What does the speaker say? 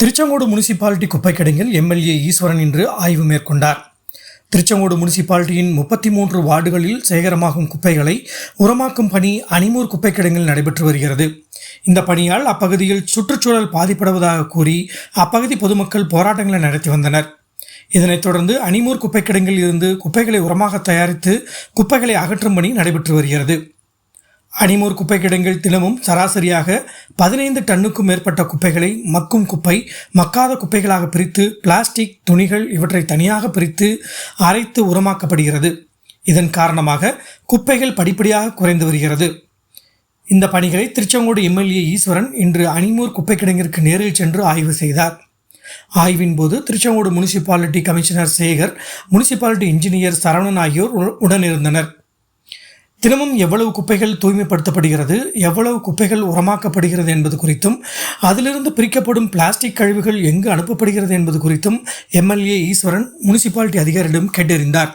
Tiruchengode municipality குப்பை கிடங்கில் MLA ஈஸ்வரன் இன்று ஆய்வு மேற்கொண்டார். திருச்செங்கோடு முனிசிபாலிட்டியின் 33 வார்டுகளில் சேகரமாகும் குப்பைகளை உரமாக்கும் பணி அணிமூர் குப்பை கிடங்கில் நடைபெற்று வருகிறது. இந்த பணியால் அப்பகுதியில் சுற்றுச்சூழல் பாதிப்படுவதாக கூறி அப்பகுதி பொதுமக்கள் போராட்டங்களை நடத்தி வந்தனர். இதனைத் தொடர்ந்து அணிமூர் குப்பை கிடங்கில் இருந்து குப்பைகளை உரமாக தயாரித்து குப்பைகளை அகற்றும் பணி நடைபெற்று வருகிறது. அணிமூர் குப்பை கிடங்கில் தினமும் சராசரியாக 15 டன்னுக்கும் மேற்பட்ட குப்பைகளை மக்கும் குப்பை, மக்காத குப்பைகளாக பிரித்து பிளாஸ்டிக், துணிகள் இவற்றை தனியாக பிரித்து அரைத்து உரமாக்கப்படுகிறது. இதன் காரணமாக குப்பைகள் படிப்படியாக குறைந்து வருகிறது. இந்த பணிகளை திருச்செங்கோடு எம்எல்ஏ ஈஸ்வரன் இன்று அணிமூர் குப்பை கிடங்கிற்கு நேரில் சென்று ஆய்வு செய்தார். ஆய்வின் போது Tiruchengode municipality commissioner Sekar, municipality engineer Saravanan ஆகியோர் உடனிருந்தனர். தினமும் எவ்வளவு குப்பைகள் தூய்மைப்படுத்தப்படுகிறது, எவ்வளவு குப்பைகள் உரமாக்கப்படுகிறது என்பது குறித்தும், அதிலிருந்து பிரிக்கப்படும் பிளாஸ்டிக் கழிவுகள் எங்கு அனுப்பப்படுகிறது என்பது குறித்தும் எம்எல்ஏ ஈஸ்வரன் முனிசிபாலிட்டி அதிகாரியிடம் கேட்டறிந்தார்.